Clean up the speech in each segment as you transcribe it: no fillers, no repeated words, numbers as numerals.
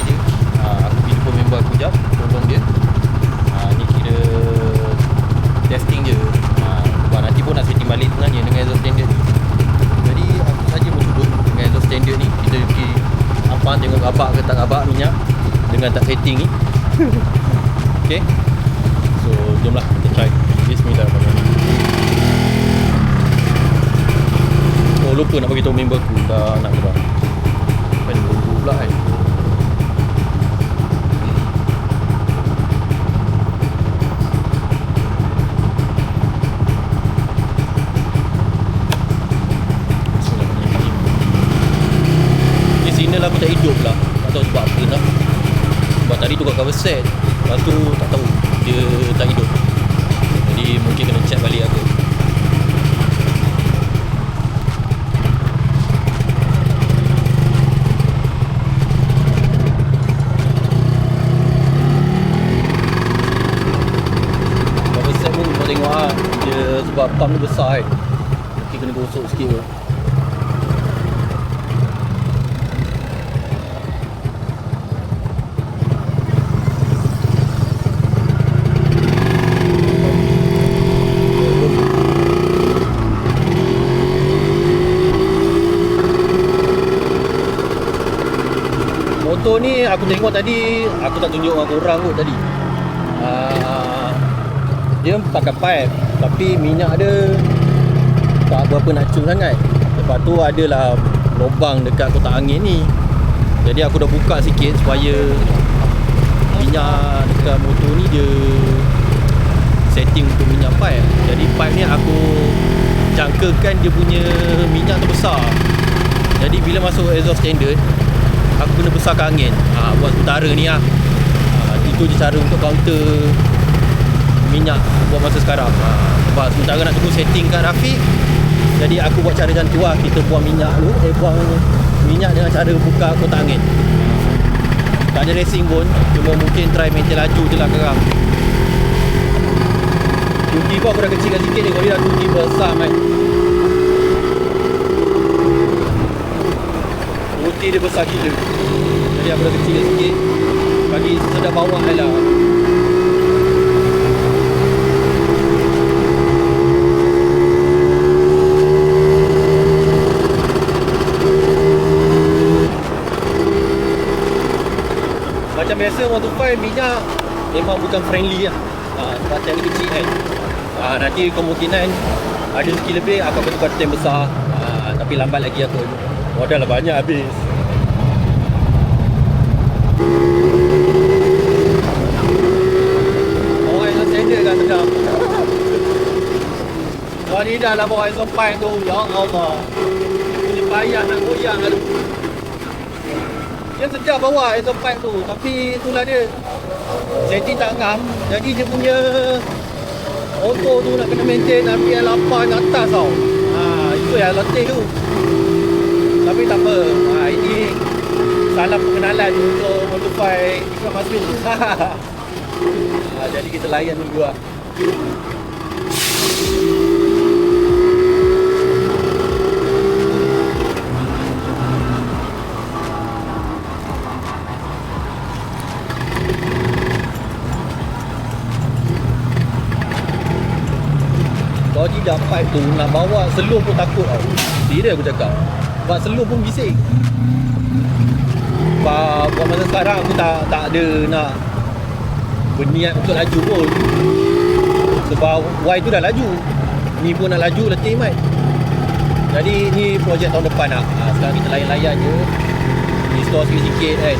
je. Aku pergi jumpa member aku jap, tolong dia. Ni kira testing je. Nanti pun nak setting balik sebenarnya dengan exhaust standard ni. Jadi aku saja mencuba dengan exhaust standard ni. Kita pergi ampang tengok rabak ke tak rabak minyak dengan tak setting ni. Okay, so jomlah kita try. Bismillahirrahmanirrahim. Oh, lupa nak bagi tahu member aku dah nak gerak. Kan bumbu pula kan. Ni signal aku tak hidup lah. Tak tahu sebab apa lah. Sebab tadi tukar cover set, lepas tu tak tahu dia tak hidup. Jadi mungkin kena check balik aku. Cover set pun kau tengok lah, dia sebab pump dia besar kan, mungkin kena gosok sikit pun. Motor ni aku tengok tadi, aku tak tunjuk dengan korang kot tadi. Dia pakai pipe, tapi minyak dia tak berapa nak cun sangat. Lepas tu adalah lubang dekat kotak angin ni. Jadi aku dah buka sikit supaya minyak dekat motor ni dia setting untuk minyak pipe. Jadi pipe ni aku jangkakan dia punya minyak tu besar. Jadi bila masuk exhaust standard, aku kena besarkan angin buat sementara ni lah. Itu je cara untuk counter minyak buat masa sekarang. Sebab sementara nak tunggu setting kat Rafiq, jadi aku buat cara macam tu lah. Kita buang minyak dulu, buang minyak dengan cara buka kotak angin. Tak ada racing pun, cuma mungkin try maintain laju je lah sekarang. Tuki pun aku dah kecilkan sikit ni. Kalau dia dah tuki besar man, putih dia besar gila. Jadi aku dah kecilkan sikit, bagi sedap bawah je lah. Macam biasa motor 5 minyak memang bukan friendly lah. Sebab tank kecil kan. Nanti kemungkinan ada sikit lebih aku akan tukar tank besar. Tapi lambat lagi aku. Modal lah banyak habis. Orang yang standard kan sedap. Wadidah lah bawa exhaust pipe tu. Ya Allah, ini payah nak goyang lah tu. Dia sedap bawa exhaust pipe tu, tapi itulah dia, setting tak ngam. Jadi dia punya auto tu nak kena maintain RPM 8 ke atas tau. Itu yang letih tu. Tapi tak apa, ini salam pengenalan untuk Motor5 Ikram Masuk. Jadi kita layan dulu lah. Kalau tidak pipe tu nak bawa seluruh pun takut tau. Serius aku cakap. Sebab seluruh pun bising. Sebab buat masa sekarang aku tak ada nak berniat untuk laju pun. Sebab Y tu dah laju, ni pun nak laju letih mat. Jadi ni projek tahun depan lah. Sekarang kita layan-layan je, restore sikit-sikit kan.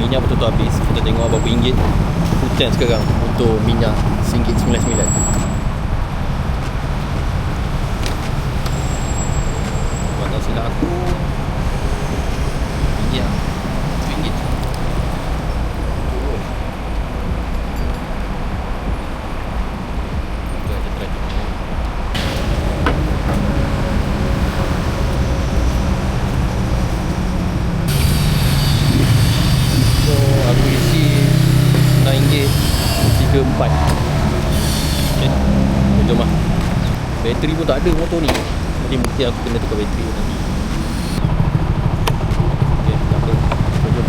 minyak betul-betul habis. Kita tengok berapa ringgit hutan sekarang untuk minyak RM1.99. Kalau tak silap aku, minyak RM1. Kita try. So aku isi RM6.34. Okay, jom lah. Bateri pun tak ada motor ni. Jadi mungkin aku kena tukar bateri nanti. Okay, tak apa. Jom.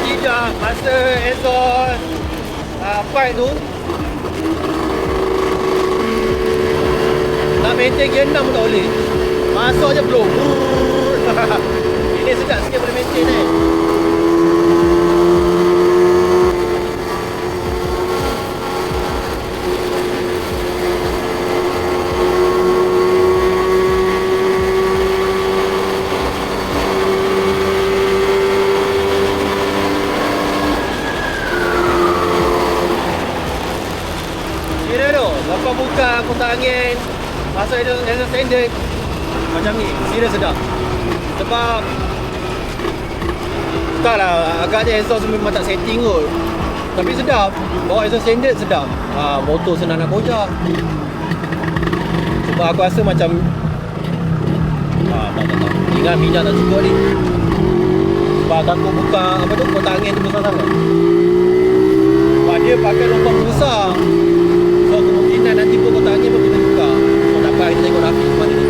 Tidak, masa exhaust pipe tu nak maintain gear 6 pun tak boleh. Masuk je blow. Ini sedap sikit boleh maintain ni. Lepas buka kotak angin, masuk exhaust standard macam ni, serius sedap. Sebab taklah, agaknya exhaust memang tak setting kot, tapi sedap. Bawa exhaust standard sedap. Motor senang nak kojak. Sebab aku rasa macam tak. Ingat minyak tak cukup ni. Sebab takut buka kotak angin tu besar sangat. Sebab dia pakai lubang besar. So kemungkinan nanti pun kotak angin pun kita buka. So tak apa, kita tengok Rafiq mana ni.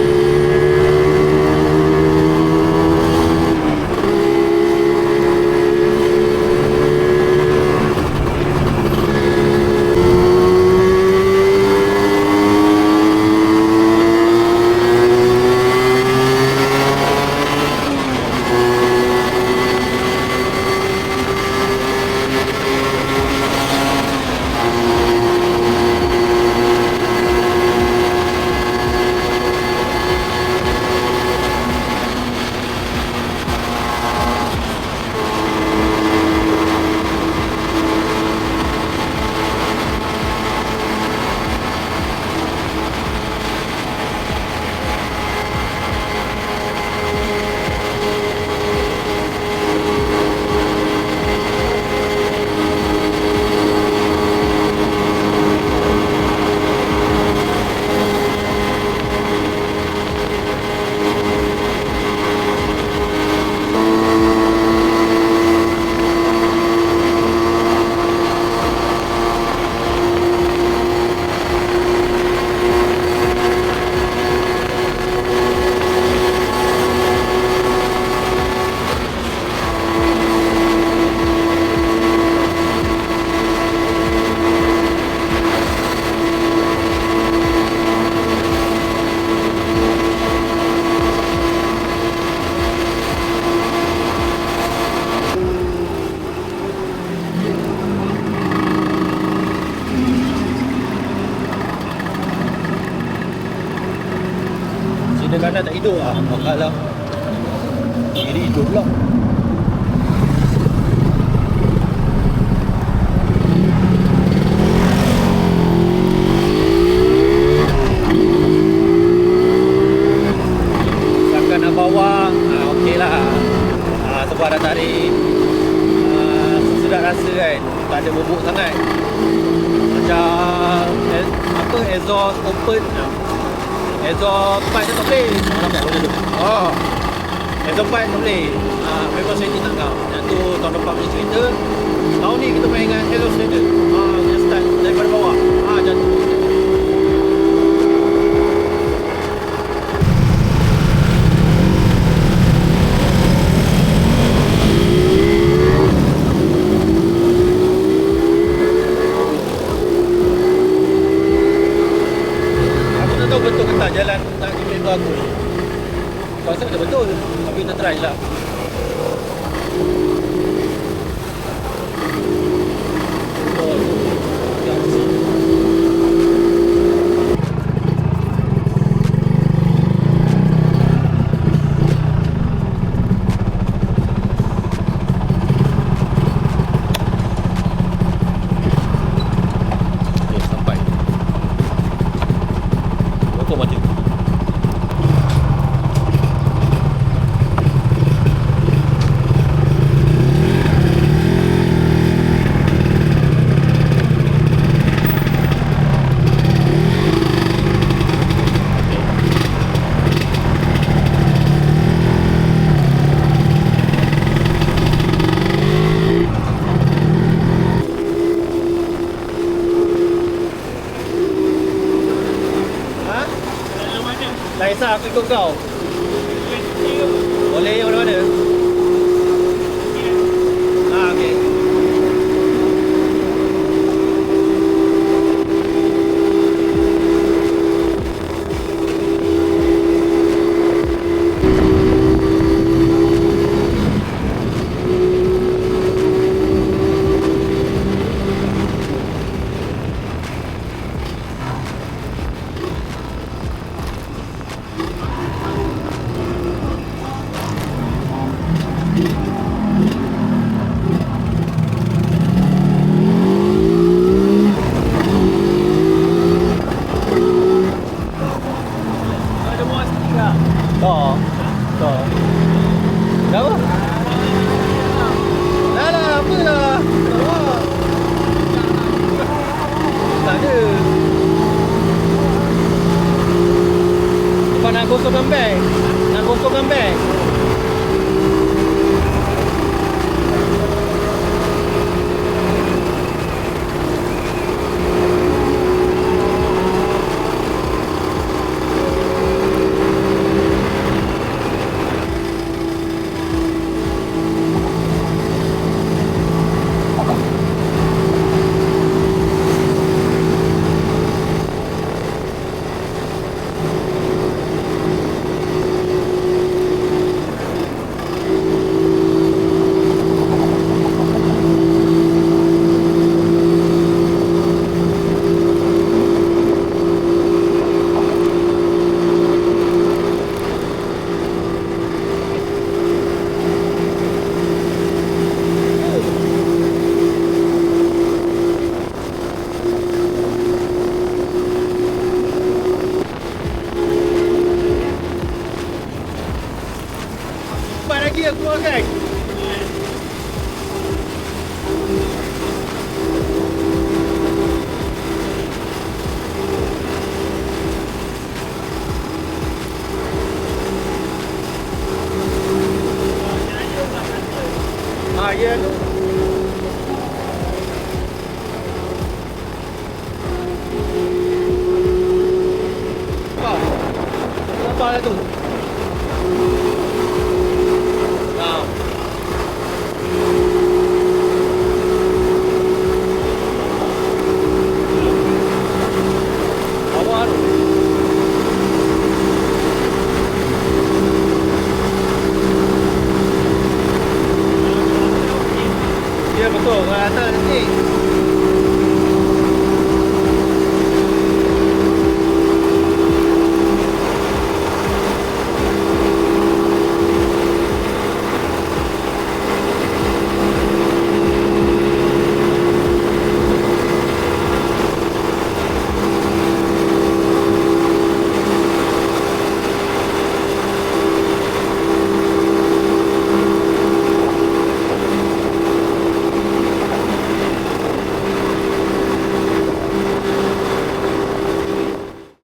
Kadang-kadang tak hidup lah. Makalah kiri hidup pula. apa, exhaust open. Exhaust pipe tu tak boleh. Oh, exhaust pipe tak boleh. Memang setting tak kau. Yang tu tahun depan punya cerita. Tahun ni kita main dengan exhaust standard. Kita start daripada bawah. Macam tu. Betul ke tak jalan nak pergi member aku ni? Aku rasa dah betul. Tapi kita try lah. Tak kisah aku ikut kau. Boleh yang mana-mana? Okey. Tak. Dah apa? Dah lah, apa lah? Tak ada. Lepas nak gosokkan beg. Nak gosokkan beg. Lagi aku makan. Ya tu. Apa? Apa lah tu?